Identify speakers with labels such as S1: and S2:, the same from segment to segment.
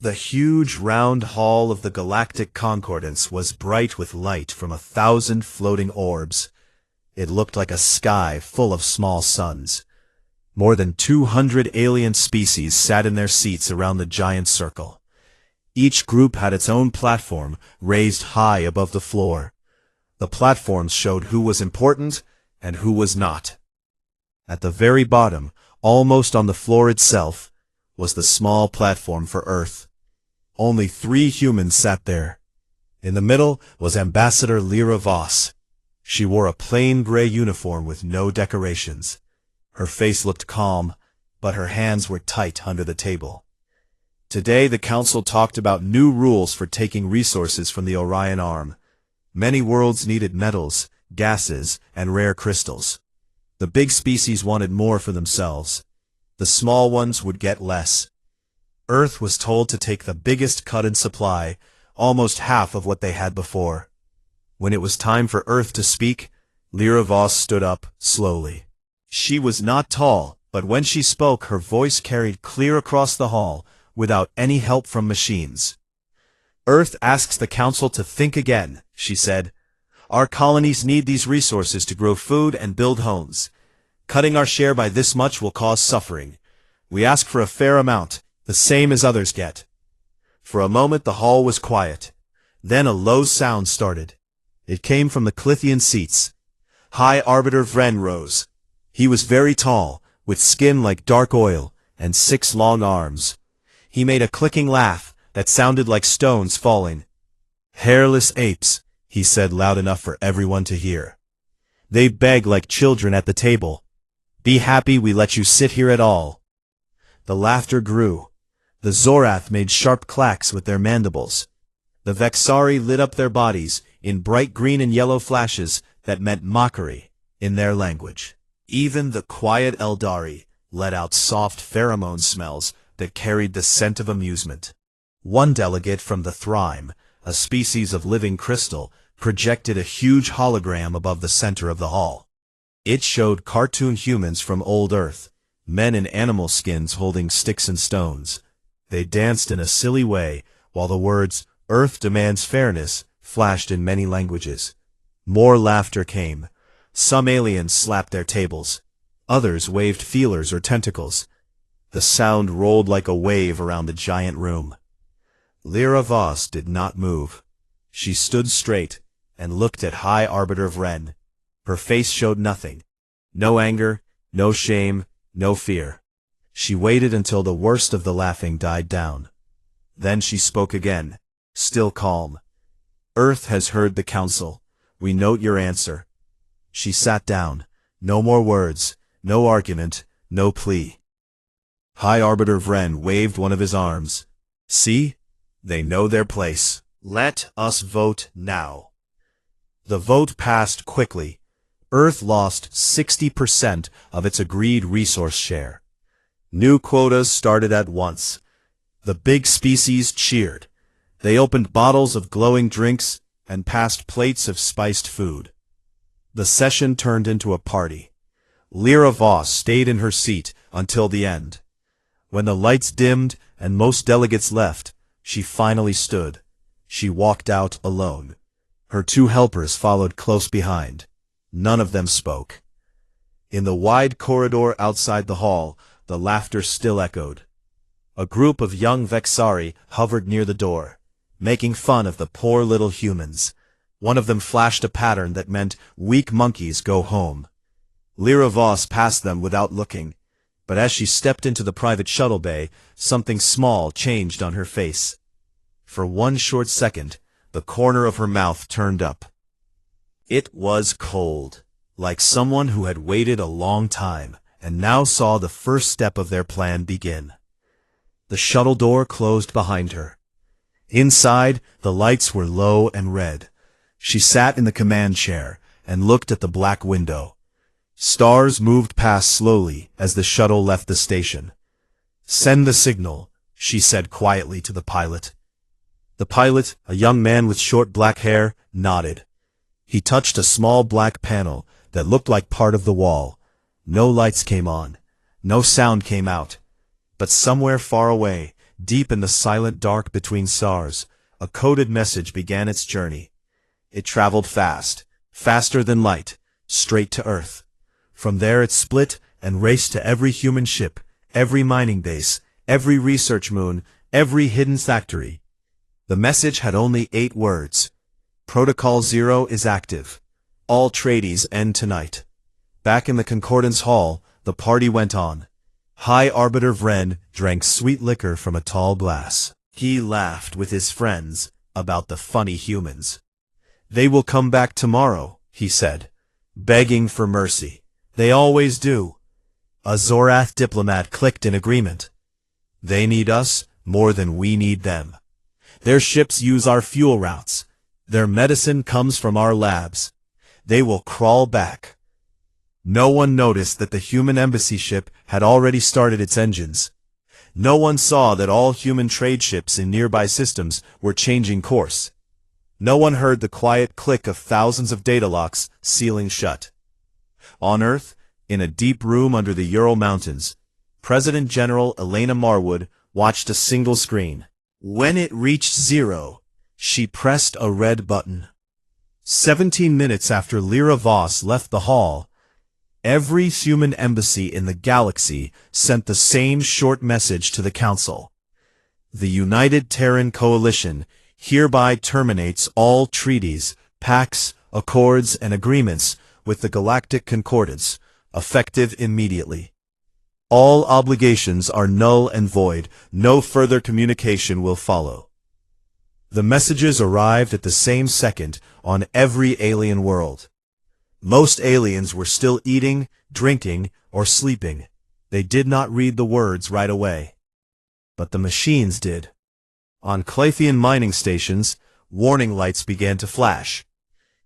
S1: The huge round hall of the Galactic Concordance was bright with light from 1,000 floating orbs. It looked like a sky full of small suns. More than 200 alien species sat in their seats around the giant circle. Each group had its own platform raised high above the floor. The platforms showed who was important and who was not. At the very bottom, almost on the floor itself, was the small platform for Earth. Only 3 humans sat there. In the middle was Ambassador Lyra Voss. She wore a plain gray uniform with no decorations. Her face looked calm, but her hands were tight under the table. Today the council talked about new rules for taking resources from the Orion Arm. Many worlds needed metals, gases, and rare crystals. The big species wanted more for themselves. The small ones would get less. Earth was told to take the biggest cut in supply, almost half of what they had before. When it was time for Earth to speak, Lyra Voss stood up, slowly. She was not tall, but when she spoke her voice carried clear across the hall, without any help from machines. Earth asks the Council to think again, she said. Our colonies need these resources to grow food and build homes. Cutting our share by this much will cause suffering. We ask for a fair amount, the same as others get. For a moment the hall was quiet. Then a low sound started. It came from the Clithian seats. High Arbiter Vren rose. He was very tall, with skin like dark oil, and 6 long arms. He made a clicking laugh that sounded like stones falling. Hairless apes, he said loud enough for everyone to hear. They beg like children at the table. Be happy we let you sit here at all. The laughter grew. The Zorath made sharp clacks with their mandibles. The Vexari lit up their bodies in bright green and yellow flashes that meant mockery in their language. Even the quiet Eldari let out soft pheromone smells that carried the scent of amusement. One delegate from the Thrime, a species of living crystal, projected a huge hologram above the center of the hall. It showed cartoon humans from old Earth, men in animal skins holding sticks and stones. They danced in a silly way, while the words, "Earth demands fairness," flashed in many languages. More laughter came. Some aliens slapped their tables. Others waved feelers or tentacles. The sound rolled like a wave around the giant room. Lyra Voss did not move. She stood straight and looked at High Arbiter Vren. Her face showed nothing. No anger, no shame, no fear. She waited until the worst of the laughing died down. Then she spoke again, still calm. Earth has heard the council. We note your answer. She sat down. No more words, no argument, no plea. High Arbiter Vren waved one of his arms. See? They know their place. Let us vote now. The vote passed quickly. Earth lost 60% of its agreed resource share. New quotas started at once. The big species cheered. They opened bottles of glowing drinks and passed plates of spiced food. The session turned into a party. Lyra Voss stayed in her seat until the end. When the lights dimmed and most delegates left, she finally stood. She walked out alone. Her 2 helpers followed close behind. None of them spoke. In the wide corridor outside the hall, the laughter still echoed. A group of young Vexari hovered near the door, making fun of the poor little humans. One of them flashed a pattern that meant, "Weak monkeys go home." Lyra Voss passed them without looking, but as she stepped into the private shuttle bay, something small changed on her face. For one short second, the corner of her mouth turned up. It was cold, like someone who had waited a long time, and now saw the first step of their plan begin. The shuttle door closed behind her. Inside, the lights were low and red. She sat in the command chair and looked at the black window. Stars moved past slowly as the shuttle left the station. "Send the signal," she said quietly to the pilot. The pilot, a young man with short black hair, nodded. He touched a small black panel that looked like part of the wall. No lights came on. No sound came out. But somewhere far away, Deep in the silent dark between stars, a coded message began its journey. It traveled fast, faster than light, straight to Earth. From there it split and raced to every human ship, every mining base, every research moon, every hidden factory. The message had only 8 words. Protocol 0 is active. All tradies end tonight. Back in the Concordance Hall, the party went on. High Arbiter Vren drank sweet liquor from a tall glass. He laughed with his friends about the funny humans. They will come back tomorrow, he said, begging for mercy. They always do. A Zorath diplomat clicked in agreement. They need us more than we need them. Their ships use our fuel routes. Their medicine comes from our labs. They will crawl back. No one noticed that the human embassy ship had already started its engines. No one saw that all human trade ships in nearby systems were changing course. No one heard the quiet click of thousands of data locks sealing shut. On Earth, in a deep room under the Ural Mountains, President General Elena Marwood watched a single screen. When it reached 0, she pressed a red button. 17 minutes after Lyra Voss left the hall, every human embassy in the galaxy sent the same short message to the Council. The United Terran Coalition hereby terminates all treaties, pacts, accords, and agreements with the Galactic Concordance, effective immediately. All obligations are null and void. No further communication will follow. The messages arrived at the same second on every alien world. Most aliens were still eating, drinking, or sleeping. They did not read the words right away. But the machines did. On Claythian mining stations, warning lights began to flash.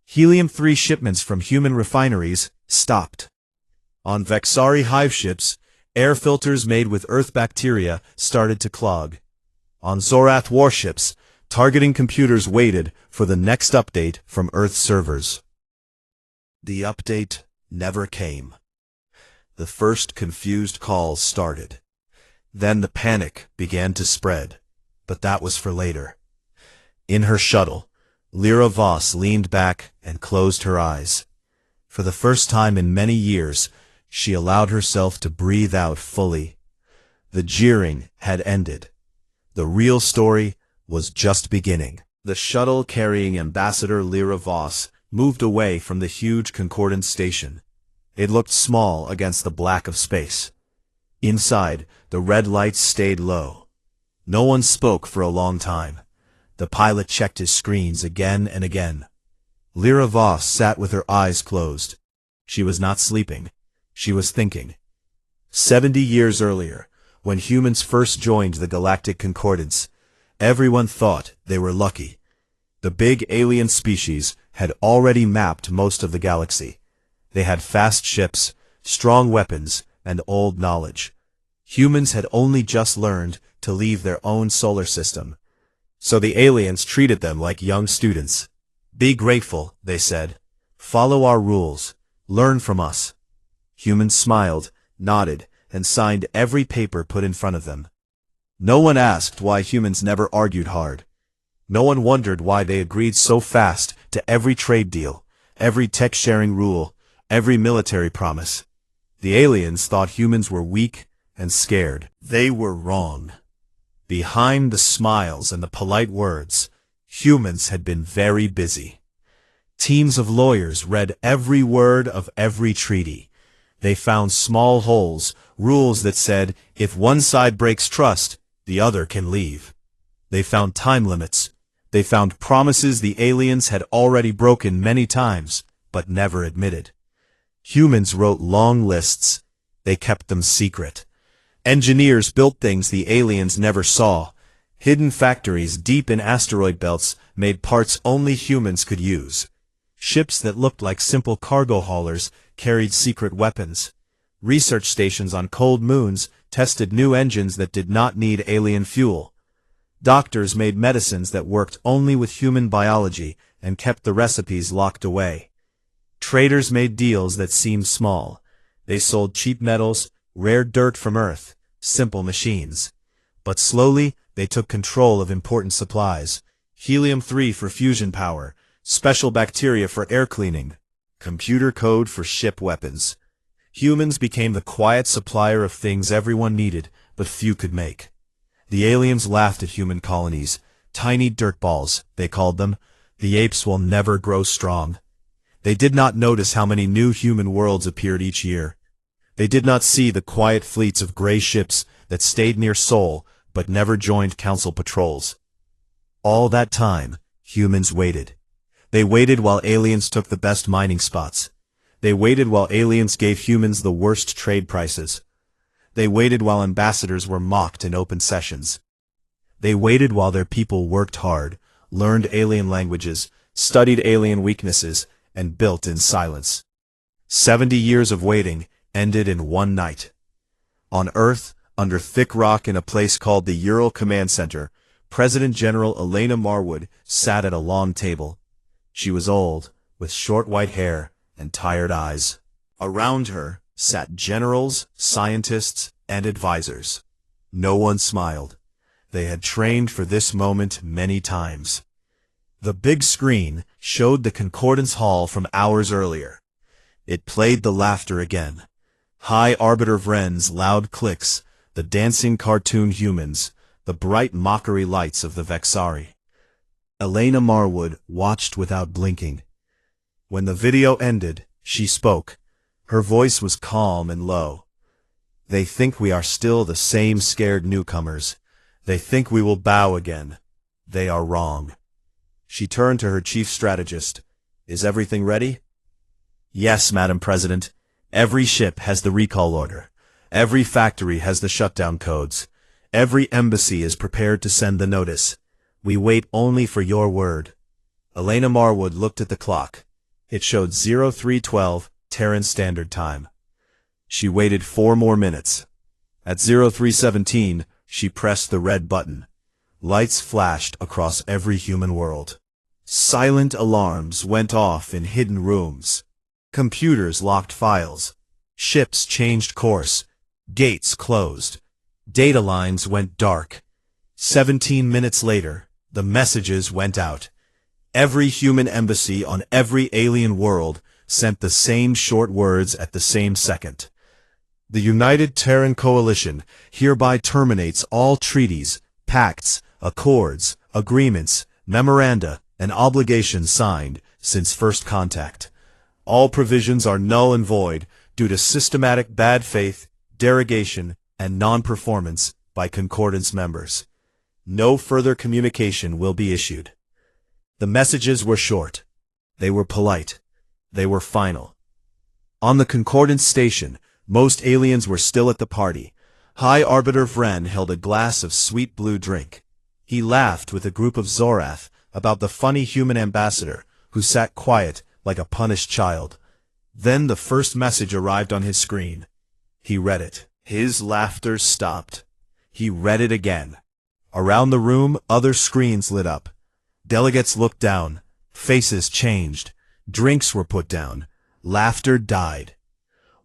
S1: Helium-3 shipments from human refineries stopped. On Vexari hive ships, air filters made with Earth bacteria started to clog. On Zorath warships, targeting computers waited for the next update from Earth servers. The update never came. The first confused calls started. Then the panic began to spread, but that was for later. In her shuttle, Lyra Voss leaned back and closed her eyes. For the first time in many years, she allowed herself to breathe out fully. The jeering had ended. The real story was just beginning. The shuttle carrying Ambassador Lyra Voss moved away from the huge Concordance station. It looked small against the black of space. Inside, the red lights stayed low. No one spoke for a long time. The pilot checked his screens again and again. Lyra Voss sat with her eyes closed. She was not sleeping. She was thinking. 70 years earlier, when humans first joined the Galactic Concordance, everyone thought they were lucky. The big alien species had already mapped most of the galaxy. They had fast ships, strong weapons, and old knowledge. Humans had only just learned to leave their own solar system. So the aliens treated them like young students. Be grateful, they said. Follow our rules. Learn from us. Humans smiled, nodded, and signed every paper put in front of them. No one asked why humans never argued hard. No one wondered why they agreed so fast to every trade deal, every tech-sharing rule, every military promise. The aliens thought humans were weak and scared. They were wrong. Behind the smiles and the polite words, humans had been very busy. Teams of lawyers read every word of every treaty. They found small holes, rules that said, if one side breaks trust, the other can leave. They found time limits. They found promises the aliens had already broken many times, but never admitted. Humans wrote long lists. They kept them secret. Engineers built things the aliens never saw. Hidden factories deep in asteroid belts made parts only humans could use. Ships that looked like simple cargo haulers carried secret weapons. Research stations on cold moons tested new engines that did not need alien fuel. Doctors made medicines that worked only with human biology and kept the recipes locked away. Traders made deals that seemed small. They sold cheap metals, rare dirt from Earth, simple machines. But slowly, They took control of important supplies. Helium-3 for fusion power, special bacteria for air cleaning, computer code for ship weapons. Humans became the quiet supplier of things everyone needed, but few could make. The aliens laughed at human colonies. Tiny dirtballs, they called them. The apes will never grow strong. They did not notice how many new human worlds appeared each year. They did not see the quiet fleets of gray ships that stayed near Sol but never joined council patrols. All that time, humans waited. They waited while aliens took the best mining spots. They waited while aliens gave humans the worst trade prices. They waited while ambassadors were mocked in open sessions. They waited while their people worked hard, learned alien languages, studied alien weaknesses, and built in silence. 70 years of waiting ended in one night. On Earth, under thick rock in a place called the Ural Command Center, President General Elena Marwood sat at a long table. She was old, with short white hair and tired eyes. Around her sat generals, scientists, and advisors. No one smiled. They had trained for this moment many times. The big screen showed the Concordance Hall from hours earlier. It played the laughter again. High Arbiter Vren's loud clicks, the dancing cartoon humans, the bright mockery lights of the Vexari. Elena Marwood watched without blinking. When the video ended, she spoke. Her voice was calm and low. They think we are still the same scared newcomers. They think we will bow again. They are wrong. She turned to her chief strategist. Is everything ready? Yes, Madam President. Every ship has the recall order. Every factory has the shutdown codes. Every embassy is prepared to send the notice. We wait only for your word. Elena Marwood looked at the clock. It showed 0312 Terran Standard Time. She waited 4 more minutes. At 0317, she pressed the red button. Lights flashed across every human world. Silent alarms went off in hidden rooms. Computers locked files. Ships changed course. Gates closed. Data lines went dark. 17 minutes later, the messages went out. Every human embassy on every alien world sent the same short words at the same second. The United Terran Coalition hereby terminates all treaties, pacts, accords, agreements, memoranda, and obligations signed since first contact. All provisions are null and void due to systematic bad faith, derogation, and non-performance by Concordance members. No further communication will be issued. The messages were short. They were polite. They were final. On the Concordance station, most aliens were still at the party. High Arbiter Vren held a glass of sweet blue drink. He laughed with a group of Zorath about the funny human ambassador who sat quiet like a punished child. Then the first message arrived on his screen. He read it. His laughter stopped. He read it again. Around the room, other screens lit up. Delegates looked down. Faces changed. Drinks were put down. Laughter died.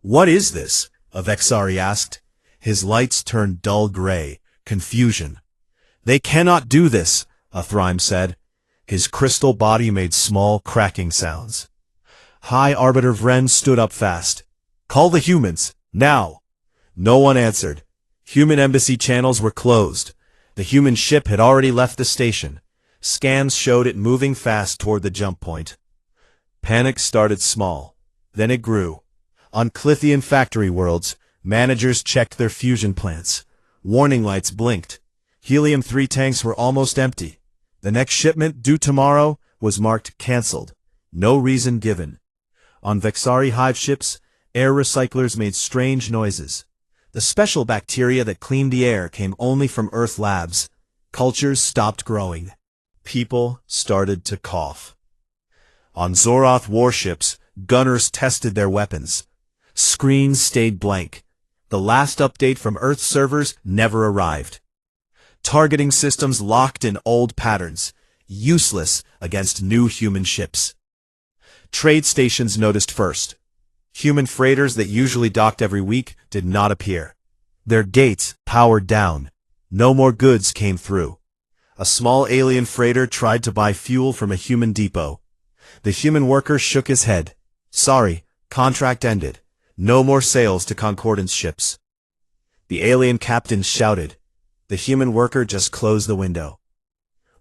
S1: What is this? A Vexari asked. His lights turned dull gray. Confusion. They cannot do this, a Thrime said. His crystal body made small cracking sounds. High Arbiter Vren stood up fast. Call the humans, now! No one answered. Human embassy channels were closed. The human ship had already left the station. Scans showed it moving fast toward the jump point. Panic started small. Then it grew. On Clithian factory worlds, managers checked their fusion plants. Warning lights blinked. Helium-3 tanks were almost empty. The next shipment, due tomorrow, was marked cancelled. No reason given. On Vexari hive ships, air recyclers made strange noises. The special bacteria that cleaned the air came only from Earth labs. Cultures stopped growing. People started to cough. On Zoroth warships, gunners tested their weapons. Screens stayed blank. The last update from Earth servers never arrived. Targeting systems locked in old patterns, useless against new human ships. Trade stations noticed first. Human freighters that usually docked every week did not appear. Their gates powered down. No more goods came through. A small alien freighter tried to buy fuel from a human depot. The human worker shook his head. Sorry, contract ended. No more sales to Concordance ships. The alien captain shouted. The human worker just closed the window.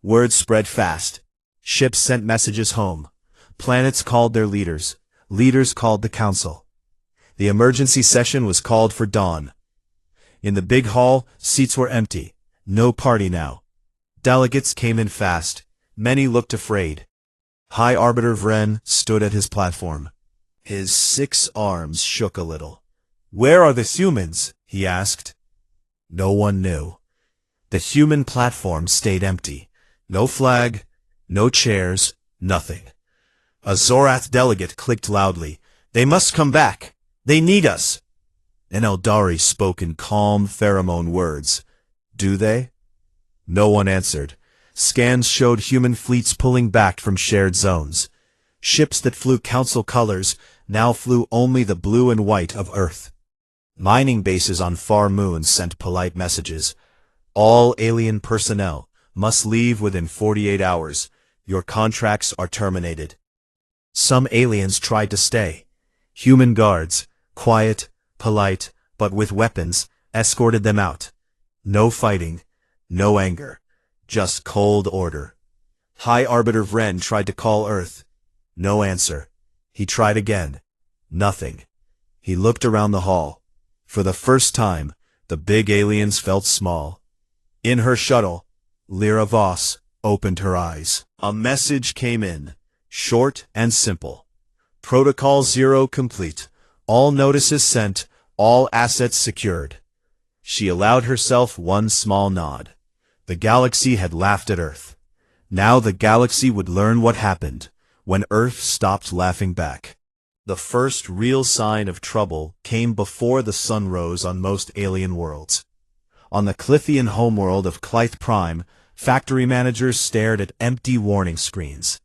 S1: Word spread fast. Ships sent messages home. Planets called their leaders. Leaders called the council. The emergency session was called for dawn. In the big hall, seats were empty. No party now. Delegates came in fast. Many looked afraid. High Arbiter Vren stood at his platform. His 6 arms shook a little. Where are the humans? He asked. No one knew. The human platform stayed empty. No flag, no chairs, nothing. A Zorath delegate clicked loudly. They must come back. They need us. An Eldari spoke in calm, pheromone words. Do they? No one answered. Scans showed human fleets pulling back from shared zones. Ships that flew council colors now flew only the blue and white of Earth. Mining bases on far moons sent polite messages. All alien personnel must leave within 48 hours. Your contracts are terminated. Some aliens tried to stay. Human guards, quiet, polite, but with weapons, escorted them out. No fighting, no anger, just cold order. High Arbiter Vren tried to call Earth. No answer. He tried again. Nothing. He looked around the hall. For the first time, the big aliens felt small. In her shuttle, Lyra Voss opened her eyes. A message came in, short and simple. Protocol 0 complete. All notices sent, all assets secured. She allowed herself one small nod. The galaxy had laughed at Earth. Now the galaxy would learn what happened when Earth stopped laughing back. The first real sign of trouble came before the sun rose on most alien worlds. On the Clithian homeworld of Clythe Prime, factory managers stared at empty warning screens.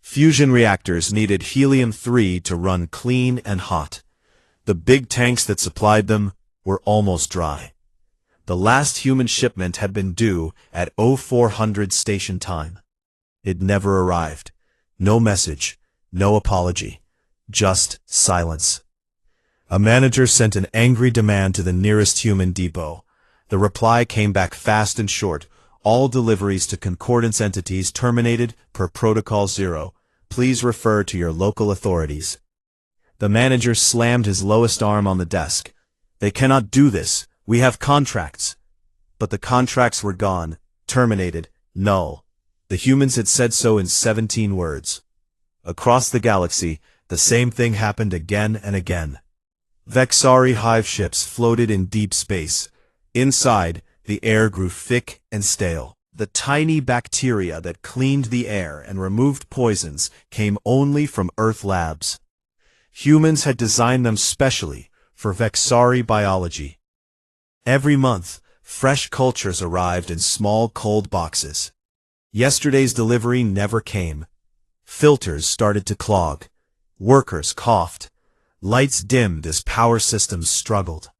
S1: Fusion reactors needed helium-3 to run clean and hot. The big tanks that supplied them were almost dry. The last human shipment had been due at 0400 station time. It never arrived. No message, no apology, just silence. A manager sent an angry demand to the nearest human depot. The reply came back fast and short. All deliveries to Concordance entities terminated per Protocol 0. Please refer to your local authorities. The manager slammed his lowest arm on the desk. They cannot do this. We have contracts. But the contracts were gone, terminated, null. The humans had said so in 17 words. Across the galaxy, the same thing happened again and again. Vexari hive ships floated in deep space. Inside, the air grew thick and stale. The tiny bacteria that cleaned the air and removed poisons came only from Earth labs. Humans had designed them specially for Vexari biology. Every month, fresh cultures arrived in small cold boxes. Yesterday's delivery never came. Filters started to clog. Workers coughed. Lights dimmed as power systems struggled.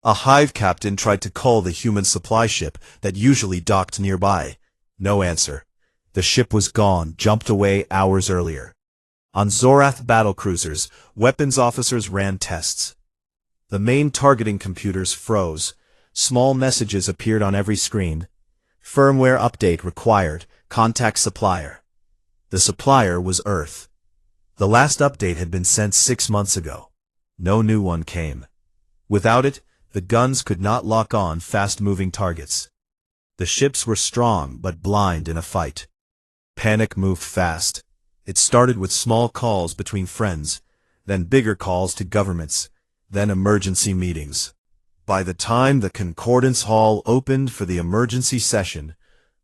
S1: A hive captain tried to call the human supply ship that usually docked nearby. No answer. The ship was gone, jumped away hours earlier. On Zorath battlecruisers, weapons officers ran tests. The main targeting computers froze. Small messages appeared on every screen. Firmware update required. Contact supplier. The supplier was Earth. The last update had been sent 6 months ago. No new one came. Without it, the guns could not lock on fast-moving targets. The ships were strong but blind in a fight. Panic moved fast. It started with small calls between friends, then bigger calls to governments, then emergency meetings. By the time the Concordance Hall opened for the emergency session,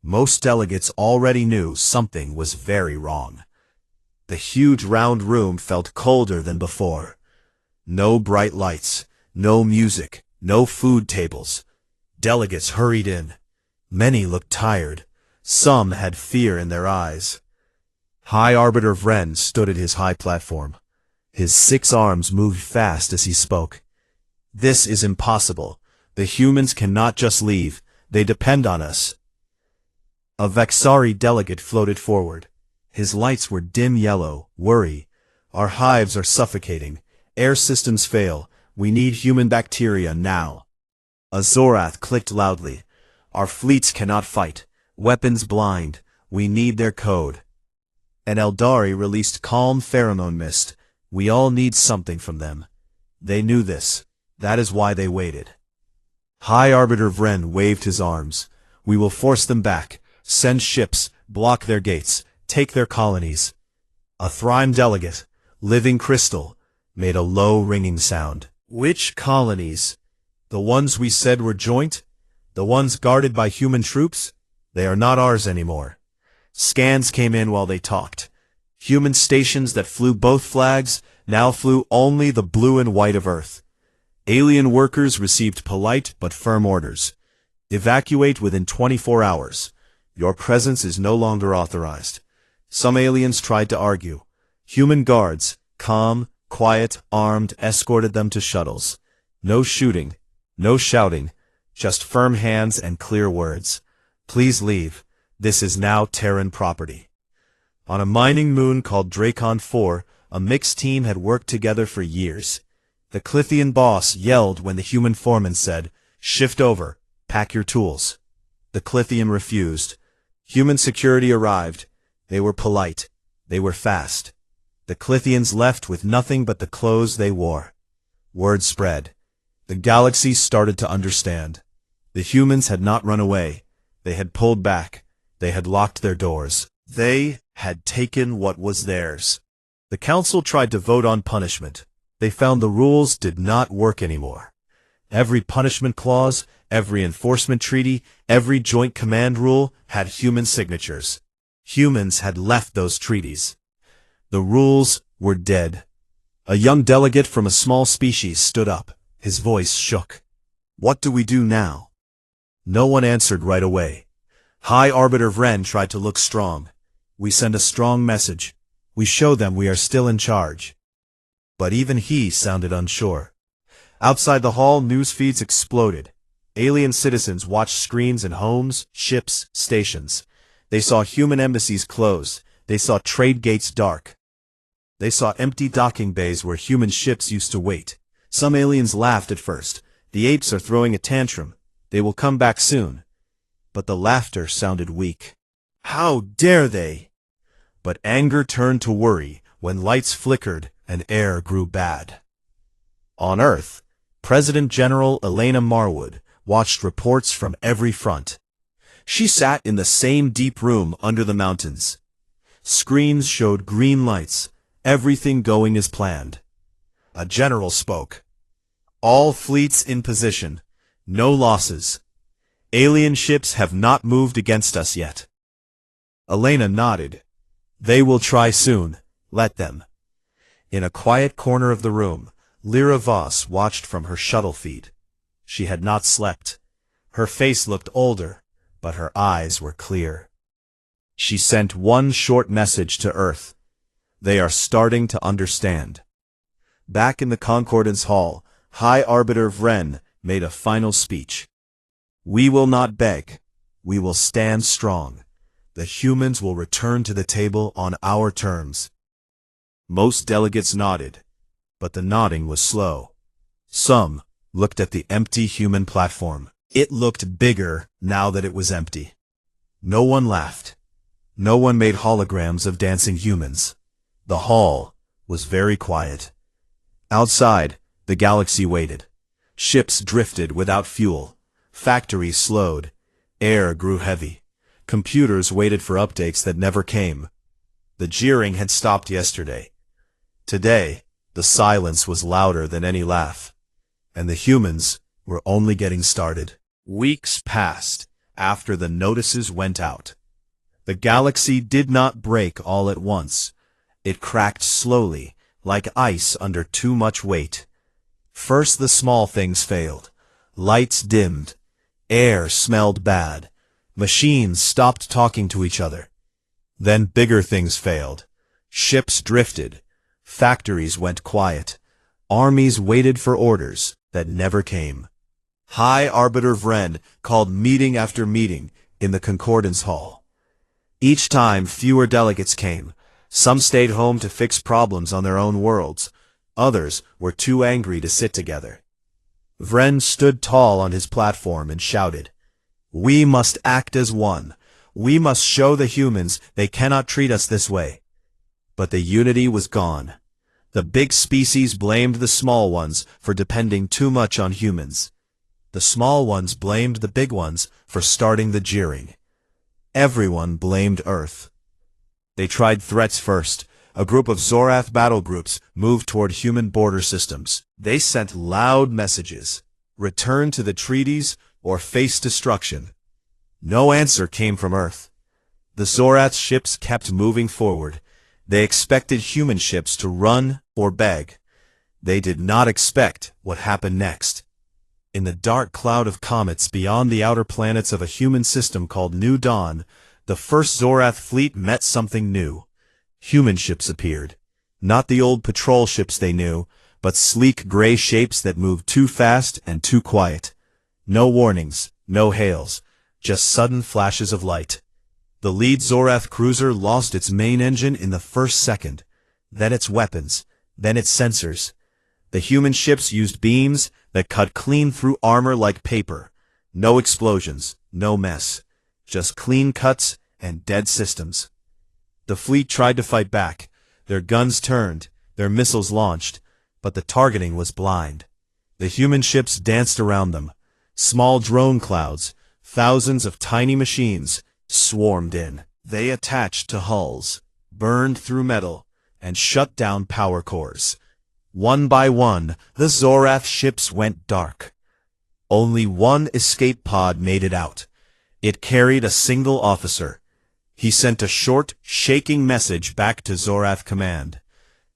S1: most delegates already knew something was very wrong. The huge round room felt colder than before. No bright lights, no music, no food tables. Delegates hurried in. Many looked tired. Some had fear in their eyes. High Arbiter Vren stood at his high platform. His 6 arms moved fast as he spoke. This is impossible. The humans cannot just leave. They depend on us. A Vexari delegate floated forward. His lights were dim yellow. Worry. Our hives are suffocating. Air systems fail. We need human bacteria now. A Zorath clicked loudly. Our fleets cannot fight. Weapons blind. We need their code. An Eldari released calm pheromone mist. We all need something from them. They knew this. That is why they waited. High Arbiter Vren waved his arms. We will force them back. Send ships. Block their gates. Take their colonies. A Thrime delegate, living crystal, made a low ringing sound. Which colonies? The ones we said were joint? The ones guarded by human troops? They are not ours anymore. Scans came in while they talked. Human stations that flew both flags now flew only the blue and white of Earth. Alien workers received polite but firm orders. Evacuate within 24 hours. Your presence is no longer authorized. Some aliens tried to argue. Human guards, calm, quiet, armed, escorted them to shuttles. No shooting, no shouting, just firm hands and clear words. Please leave. This is now Terran property. On a mining moon called Dracon 4, a mixed team had worked together for years. The Clithian boss yelled when the human foreman said, "Shift over, pack your tools." The Clithian refused. Human security arrived. They were polite. They were fast. The Clithians left with nothing but the clothes they wore. Word spread. The galaxy started to understand. The humans had not run away. They had pulled back. They had locked their doors. They had taken what was theirs. The council tried to vote on punishment. They found the rules did not work anymore. Every punishment clause, every enforcement treaty, every joint command rule had human signatures. Humans had left those treaties. The rules were dead. A young delegate from a small species stood up. His voice shook. What do we do now? No one answered right away. High Arbiter Vren tried to look strong. We send a strong message. We show them we are still in charge. But even he sounded unsure. Outside the hall, news feeds exploded. Alien citizens watched screens in homes, ships, stations. They saw human embassies closed. They saw trade gates dark. They saw empty docking bays where human ships used to wait. Some aliens laughed at first. The apes are throwing a tantrum. They will come back soon. But the laughter sounded weak. How dare they? But anger turned to worry when lights flickered and air grew bad. On Earth, President General Elena Marwood watched reports from every front. She sat in the same deep room under the mountains. Screens showed green lights, everything going as planned. A general spoke. All fleets in position, no losses. Alien ships have not moved against us yet. Elena nodded. They will try soon, let them. In a quiet corner of the room, Lyra Voss watched from her shuttle feed. She had not slept. Her face looked older, but her eyes were clear. She sent one short message to Earth. They are starting to understand. Back in the Concordance Hall, High Arbiter Vren made a final speech. We will not beg. We will stand strong. The humans will return to the table on our terms. Most delegates nodded, but the nodding was slow. Some looked at the empty human platform. It looked bigger now that it was empty. No one laughed. No one made holograms of dancing humans. The hall was very quiet. Outside, the galaxy waited. Ships drifted without fuel. Factories slowed. Air grew heavy. Computers waited for updates that never came. The jeering had stopped yesterday. Today, the silence was louder than any laugh. And the humans were only getting started. Weeks passed after the notices went out. The galaxy did not break all at once. It cracked slowly, like ice under too much weight. First the small things failed. Lights dimmed. Air smelled bad. Machines stopped talking to each other. Then bigger things failed. Ships drifted. Factories went quiet. Armies waited for orders that never came. High Arbiter Vren called meeting after meeting in the Concordance Hall. Each time fewer delegates came. Some stayed home to fix problems on their own worlds. Others were too angry to sit together. Vren stood tall on his platform and shouted, "We must act as one. We must show the humans they cannot treat us this way." But the unity was gone. The big species blamed the small ones for depending too much on humans. The small ones blamed the big ones for starting the jeering. Everyone blamed Earth. They tried threats first. A group of Zorath battle groups moved toward human border systems. They sent loud messages. Return to the treaties or face destruction. No answer came from Earth. The Zorath ships kept moving forward. They expected human ships to run or beg. They did not expect what happened next. In the dark cloud of comets beyond the outer planets of a human system called New Dawn, the first Zorath fleet met something new. Human ships appeared. Not the old patrol ships they knew, but sleek gray shapes that moved too fast and too quiet. No warnings, no hails, just sudden flashes of light. The lead Zorath cruiser lost its main engine in the first second, then its weapons, then its sensors. The human ships used beams that cut clean through armor like paper. No explosions, no mess. Just clean cuts and dead systems. The fleet tried to fight back. Their guns turned, their missiles launched, but the targeting was blind. The human ships danced around them. Small drone clouds, thousands of tiny machines, swarmed in. They attached to hulls, burned through metal, and shut down power cores. One by one, the Zorath ships went dark. Only one escape pod made it out. It carried a single officer. He sent a short, shaking message back to Zorath Command.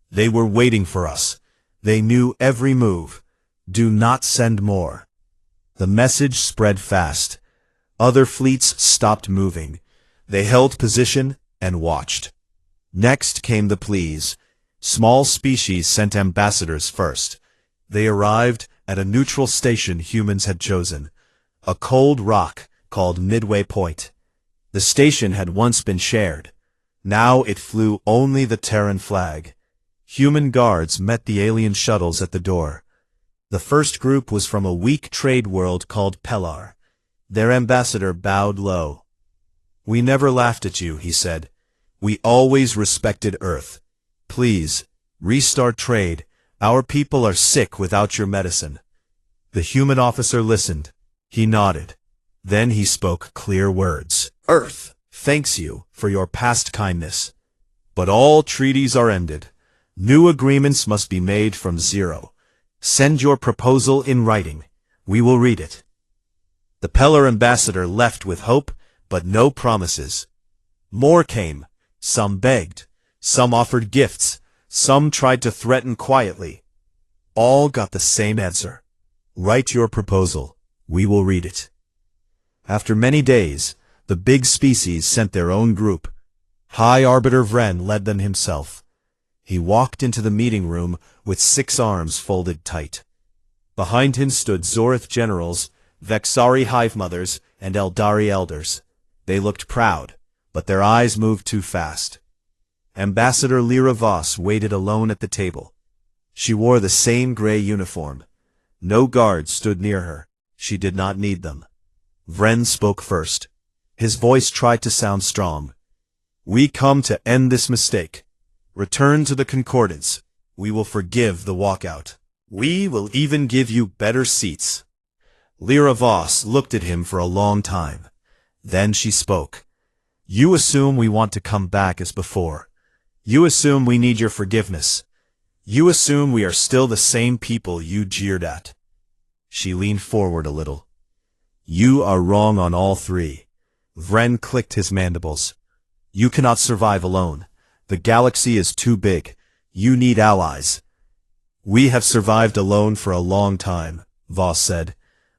S1: They were waiting for us. They knew every move. Do not send more. The message spread fast. Other fleets stopped moving. They held position and watched. Next came the pleas. Small species sent ambassadors first. They arrived at a neutral station humans had chosen, a cold rock called Midway Point. The station had once been shared. Now it flew only the Terran flag. Human guards met the alien shuttles at the door. The first group was from a weak trade world called Pellar. Their ambassador bowed low. "We never laughed at you," he said. "We always respected Earth. Please, restart trade. Our people are sick without your medicine." The human officer listened. He nodded. Then he spoke clear words. "Earth thanks you for your past kindness. But all treaties are ended. New agreements must be made from zero. Send your proposal in writing. We will read it." The Pellar ambassador left with hope, but no promises. More came. Some begged. Some offered gifts. Some tried to threaten quietly. All got the same answer. "Write your proposal. We will read it." After many days, the big species sent their own group. High Arbiter Vren led them himself. He walked into the meeting room with 6 arms folded tight. Behind him stood Zorath generals, Vexari hive mothers, and Eldari elders. They looked proud, but their eyes moved too fast. Ambassador Lyra Voss waited alone at the table. She wore the same gray uniform. No guards stood near her. She did not need them. Vren spoke first. His voice tried to sound strong. "We come to end this mistake. Return to the Concordance. We will forgive the walkout. We will even give you better seats." Lyra Voss looked at him for a long time. Then she spoke. "You assume we want to come back as before. You assume we need your forgiveness. You assume we are still the same people you jeered at." She leaned forward a little. "You are wrong on all 3. Vren clicked his mandibles. "You cannot survive alone. The galaxy is too big. You need allies." "We have survived alone for a long time," Voss said.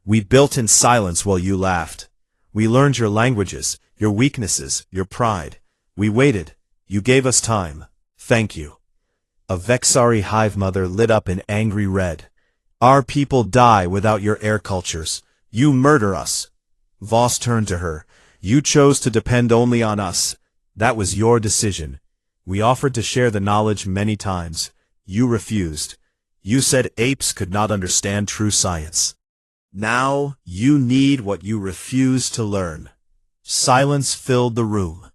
S1: "We built in silence while you laughed. We learned your languages, your weaknesses, your pride. We waited. You gave us time. Thank you." A Vexari hive mother lit up in angry red. "Our people die without your air cultures. You murder us. Voss turned to her. You chose to depend only on us. That was your decision. We offered to share the knowledge many times. You refused. You said apes could not understand true science. Now, you need what you refuse to learn. Silence filled the room.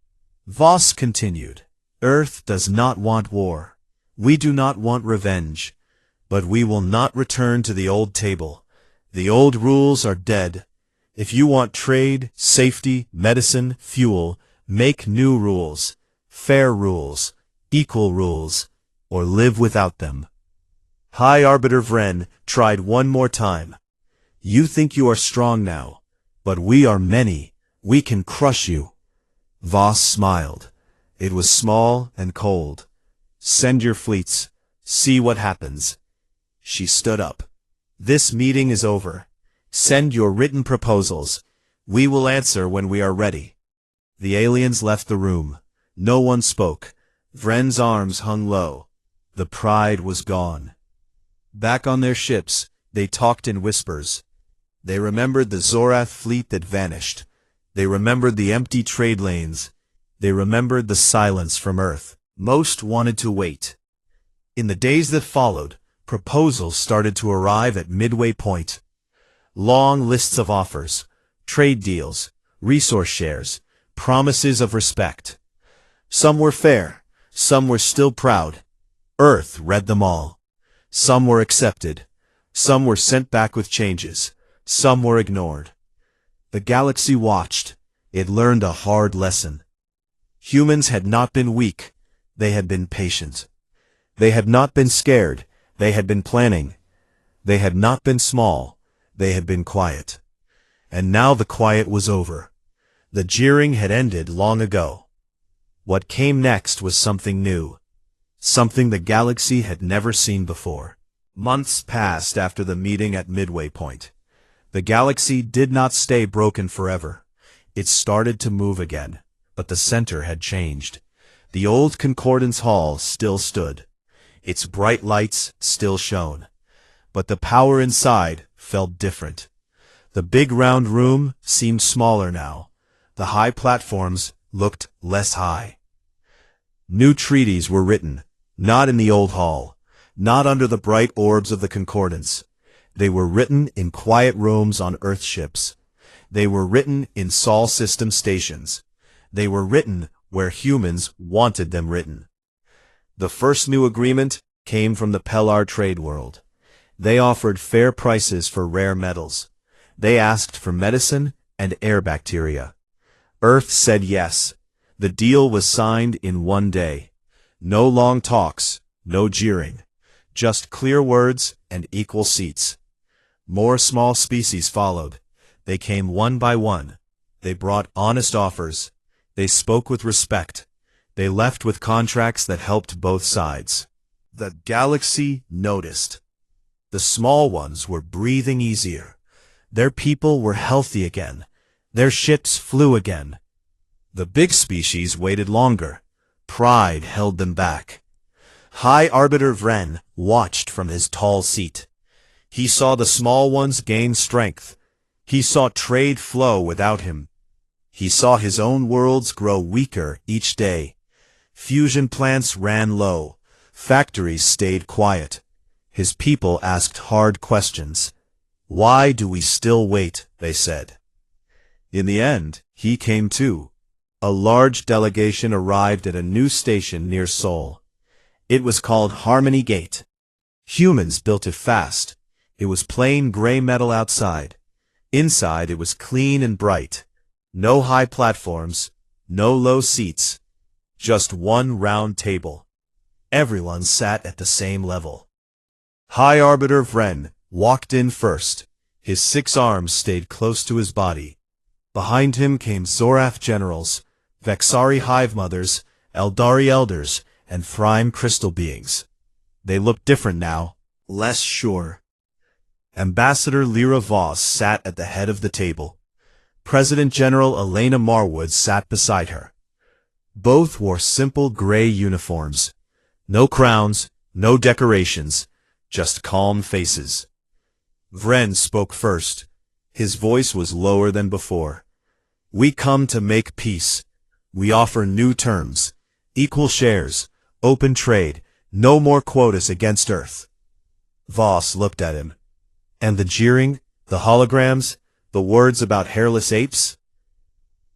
S1: Voss continued. Earth does not want war. We do not want revenge. But we will not return to the old table. The old rules are dead. If you want trade, safety, medicine, fuel, make new rules. Fair rules, equal rules, or live without them. High Arbiter Vren tried one more time. You think you are strong now, but we are many. We can crush you. Voss smiled. It was small and cold. Send your fleets. See what happens. She stood up. This meeting is over. Send your written proposals. We will answer when we are ready. The aliens left the room. No one spoke. Vren's arms hung low. The pride was gone. Back on their ships, they talked in whispers. They remembered the Zorath fleet that vanished. They remembered the empty trade lanes. They remembered the silence from Earth. Most wanted to wait. In the days that followed, proposals started to arrive at midway point. Long lists of offers, trade deals, resource shares, promises of respect. Some were fair, some were still proud. Earth read them all. Some were accepted, some were sent back with changes, some were ignored. The galaxy watched. It learned a hard lesson. Humans had not been weak, they had been patient. They had not been scared, they had been planning. They had not been small, they had been quiet. And now the quiet was over. The jeering had ended long ago. What came next was something new. Something the galaxy had never seen before. Months passed after the meeting at Midway Point. The galaxy did not stay broken forever. It started to move again, but the center had changed. The old Concordance Hall still stood. Its bright lights still shone. But the power inside felt different. The big round room seemed smaller now. The high platforms looked less high. New treaties were written, not in the old hall, not under the bright orbs of the Concordance. They were written in quiet rooms on Earth ships. They were written in Sol system stations. They were written where humans wanted them written. The first new agreement came from the Pellar trade world. They offered fair prices for rare metals. They asked for medicine and air bacteria. Earth said yes. The deal was signed in one day. No long talks, no jeering. Just clear words and equal seats. More small species followed. They came one by one. They brought honest offers. They spoke with respect. They left with contracts that helped both sides. The galaxy noticed. The small ones were breathing easier. Their people were healthy again. Their ships flew again. The big species waited longer. Pride held them back. High Arbiter Vren watched from his tall seat. He saw the small ones gain strength. He saw trade flow without him. He saw his own worlds grow weaker each day. Fusion plants ran low. Factories stayed quiet. His people asked hard questions. Why do we still wait, they said. In the end, he came too. A large delegation arrived at a new station near Sol. It was called Harmony Gate. Humans built it fast. It was plain gray metal outside. Inside it was clean and bright. No high platforms, no low seats. Just one round table. Everyone sat at the same level. High Arbiter Vren walked in first. His 6 arms stayed close to his body. Behind him came Zorath generals, Vexari hive mothers, Eldari elders, and Thrime crystal beings. They looked different now, less sure. Ambassador Lyra Voss sat at the head of the table. President General Elena Marwood sat beside her. Both wore simple gray uniforms. No crowns, no decorations, just calm faces. Vren spoke first. His voice was lower than before. "We come to make peace. We offer new terms. Equal shares. Open trade. No more quotas against Earth." Voss looked at him. "And the jeering, the holograms, the words about hairless apes?"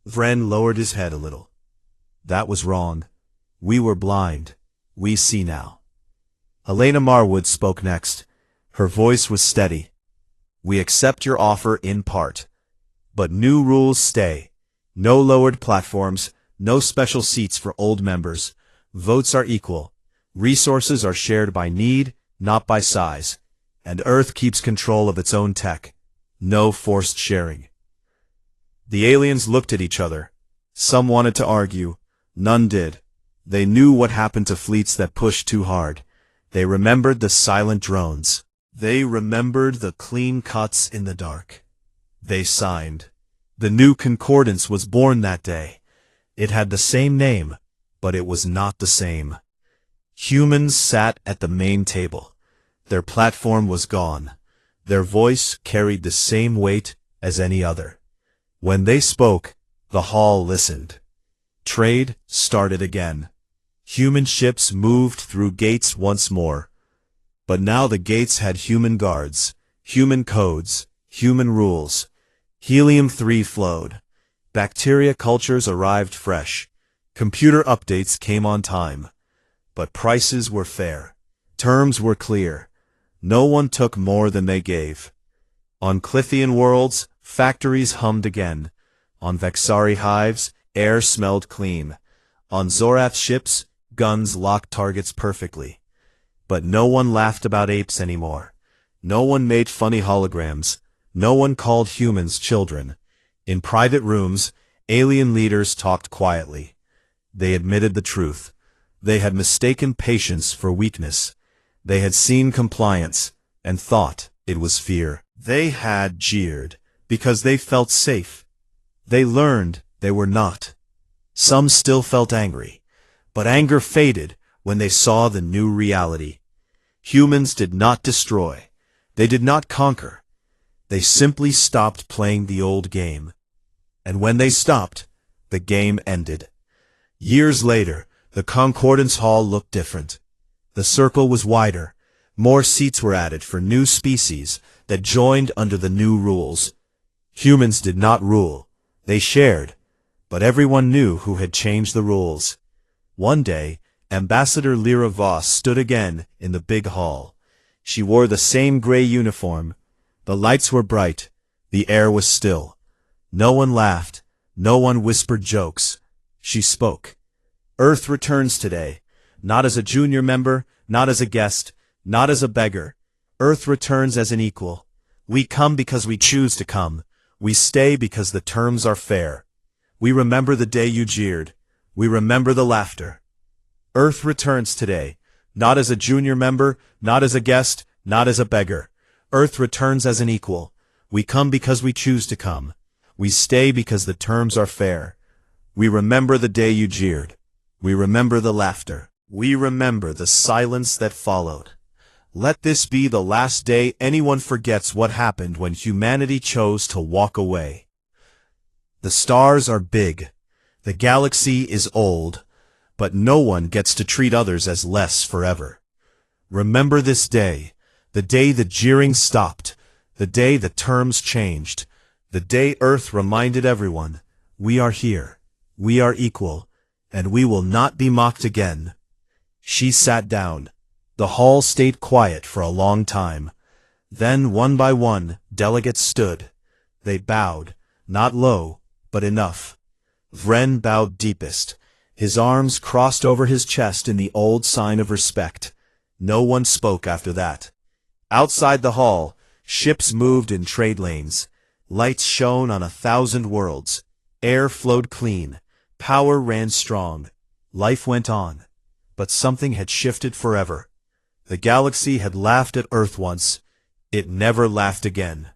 S1: Vren lowered his head a little. "That was wrong. We were blind. We see now." Helena Marwood spoke next. Her voice was steady. "We accept your offer in part. But new rules stay. No lowered platforms, no special seats for old members. Votes are equal. Resources are shared by need, not by size. And Earth keeps control of its own tech. No forced sharing." The aliens looked at each other. Some wanted to argue. None did. They knew what happened to fleets that pushed too hard. They remembered the silent drones. They remembered the clean cuts in the dark. They signed. The new concordance was born that day. It had the same name, but it was not the same. Humans sat at the main table. Their platform was gone. Their voice carried the same weight as any other. When they spoke, the hall listened. Trade started again. Human ships moved through gates once more. But now the gates had human guards, human codes, human rules. Helium-3 flowed. Bacteria cultures arrived fresh. Computer updates came on time. But prices were fair. Terms were clear. No one took more than they gave. On Clithian worlds, factories hummed again. On Vexari hives, air smelled clean. On Zorath ships, guns locked targets perfectly. But no one laughed about apes anymore. No one made funny holograms. No one called humans children. In private rooms, alien leaders talked quietly. They admitted the truth. They had mistaken patience for weakness. They had seen compliance and thought it was fear. They had jeered because they felt safe. They learned they were not. Some still felt angry, but anger faded when they saw the new reality. Humans did not destroy. They did not conquer. They simply stopped playing the old game. And when they stopped, the game ended. Years later, the Concordance Hall looked different. The circle was wider. More seats were added for new species that joined under the new rules. Humans did not rule. They shared. But everyone knew who had changed the rules. One day, Ambassador Lyra Voss stood again in the big hall. She wore the same gray uniform. The lights were bright. The air was still. No one laughed. No one whispered jokes. She spoke. "Earth returns today. Not as a junior member, not as a guest, not as a beggar. Earth returns as an equal. We come because we choose to come. We stay because the terms are fair. We remember the day you jeered. We remember the laughter. Earth returns today, not as a junior member, not as a guest, not as a beggar. Earth returns as an equal. We come because we choose to come. We stay because the terms are fair. We remember the day you jeered. We remember the laughter. We remember the silence that followed. Let this be the last day anyone forgets what happened when humanity chose to walk away. The stars are big. The galaxy is old. But no one gets to treat others as less forever. Remember this day, the day the jeering stopped, the day the terms changed, the day Earth reminded everyone, we are here, we are equal, and we will not be mocked again. She sat down. The hall stayed quiet for a long time. Then, one by one, delegates stood. They bowed, not low, but enough. Vren bowed deepest. His arms crossed over his chest in the old sign of respect. No one spoke after that. Outside the hall, ships moved in trade lanes. Lights shone on 1,000 worlds. Air flowed clean. Power ran strong. Life went on. But something had shifted forever. The galaxy had laughed at Earth once. It never laughed again.